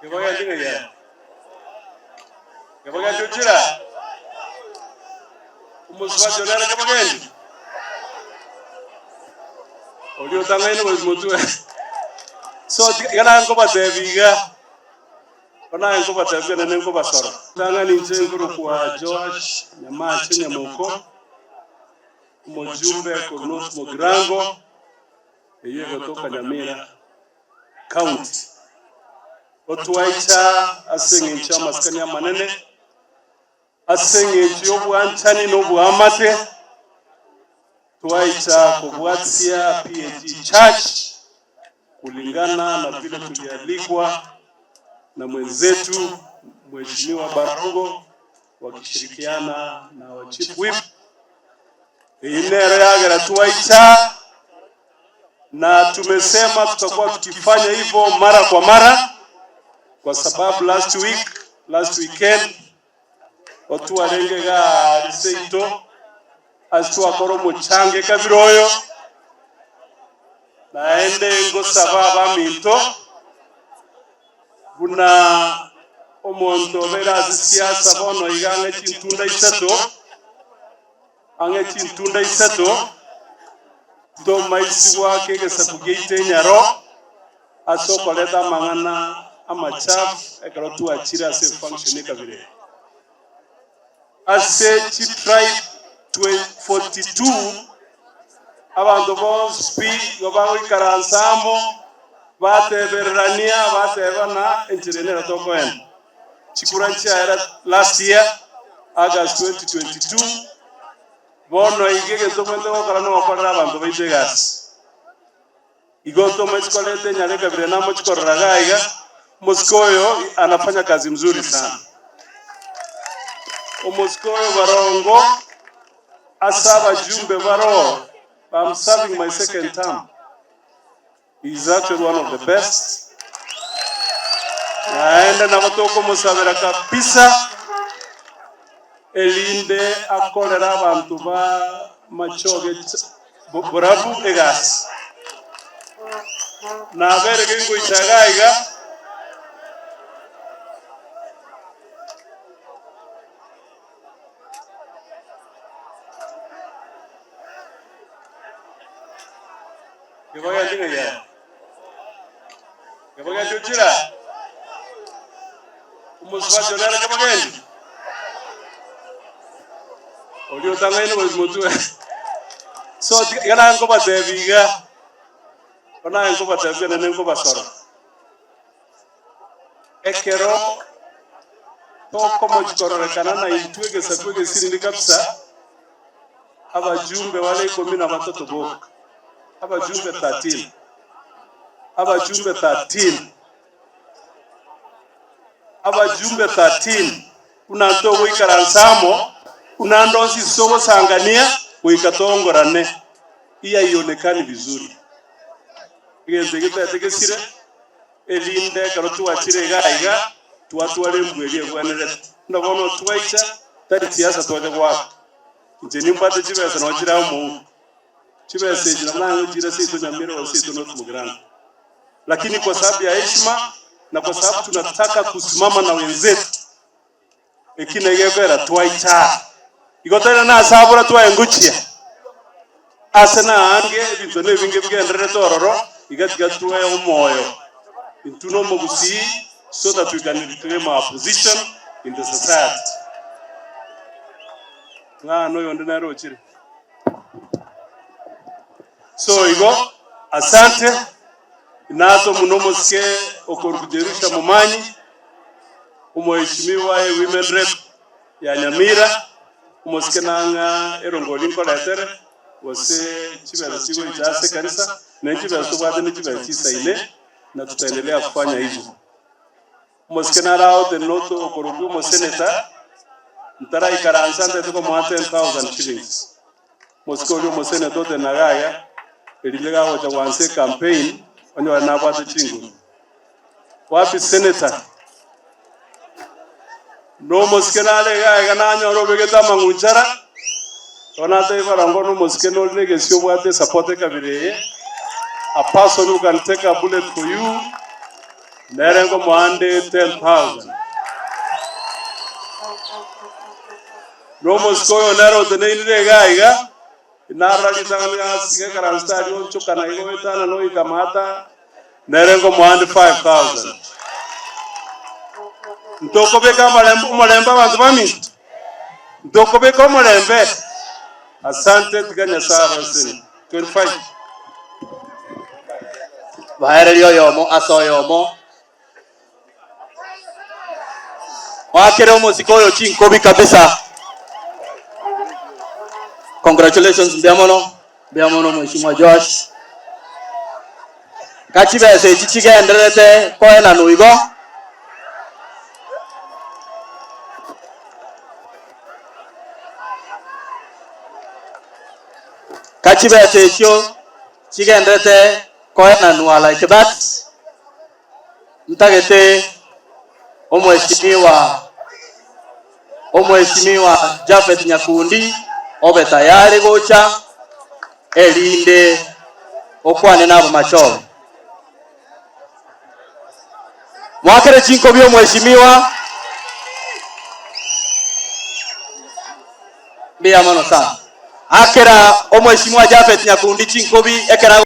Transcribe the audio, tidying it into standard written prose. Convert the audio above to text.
Kebaga dinga ya. Kebaga dutira. Umuswa jonara kebaga ndi. Olio tangaini mutu. So kana ngo batebiga. Kana ngo batebiga nene ngo basoro. Tangani nzenguru kwa Josh Nyamache Nyamuko. Mujumbe Kurnos Mugirango. Yeye kutoka Nyamira County. Otuwaita asengencha maskani manene. Asengencha obwanchani n'obwamate. Tuwaita kubwatia PAG Church kulingana na vile tulialikwa na mwenzetu Mheshimiwa Barongo wakishirikiana na wa Chief Whip. Inera yagera tuwaita na tumesema tutakuwa tukifanya hivyo mara kwa mara kwa sababu last weekend watu walengega liseito aswa koro muchange kabiroyo naende ngo sababa minto buna omonto bera siasa bono iganga chintunda isato do maisi wake gesapugite nyaro asokoleta mangana amachafu ekalotu achira se function kabire ase chi tribe 42 abantu bospi gobawe karansamo bateberania batebana engineer tokoen chikurancha era last year August 2022 bono igege tokwende gokorana gokorera abantu baitegas igoto mesikolete nyale kabire namo chikorragaiga Moskoyo anafanya kazi mzuri sana. Moskoyo Barongo asaba jumbe baro. I'm serving my second term. He's actually one of the best. Naenda na batoko musabera kabisa elinde akolera abantu ba machoge borabu egas. Na berege ngo ichagaiga Kebaga dinga ya. Kebaga dutira. Umuswa jonara kebaga ndi. Olio tangaini mutu. So kana ngo batebiga. Kana ngo batebiga nene ngo basoro. Ekero toko mochikorore kana na itwege satwege sirindi kabisa. Abajumbe wale 13 boka. Abajumbe 13 unanto wikaransamo unandonsi sogo sangania wikatongorane iya ionekani vizuri igenze gitatekesire elinde karotu wachire gaiga tuwatwale mbwelie bwanere ndabono twaita tari siasa twaje kwa njeni mbate chibesa no chira mu chibese jina langu jira sito Nyamira wa sito not Mugirango. Lakini kwa sababu ya heshima na kwa sababu tunataka kusimama na wenzetu ekine yegera twaita igotana na sabura twaenguchia asena ange bizone binge bigendere tororo igatiga tuwe umoyo intuno mogusi so that we can reclaim our position in the society. Ngano yonde na rochire. So igo asante nato munomoske okorujerusha mumanyi umheshimiwa women rep ya Nyamira umoske nanga erongoli nkoletere wose chibera sigo itase kanisa na chibera tubade ni chibera chisaine na tutaendelea kufanya hivyo. Umoske narao the noto okorugu mo senator ntara ikaransa ndetoko mo 10,000 shillings. Moske olio mo senator de nagaya elilega wacha wanse campaign onyo wanapata chingu. Wapi senator? No moskenale ga nanyo robegeta mangunchara. Onata ibarango no moskeno lege sio wate support kabire. A person who can take a bullet for you Nerengo mwande 10,000. Romo skoyo nero tenine gaiga. Inara kitanga sige karansta jo chukana igo itana no ikamata. Nerengo mwande 5,000. Ntoko beka malemba bantu bami. Ntoko beka malembe. Asante tiganya saba sini. 25. Bahere yomo asoyomo. Wakere omuzikoyo chinkobi kabisa. Congratulations Mbiamono Mheshimiwa Josh. Kachibese chichigenderete koena nuigo. Kachibese chio chigenderete koena nuala ikibat. Mtagete Omheshimiwa Japhet Nyakundi obe tayari gocha elinde okwane nabo machobe. Mwakere chinko bio Mheshimiwa Mbiamono sana. Akera Omheshimiwa Japhet Nyakundi chinko bi ekera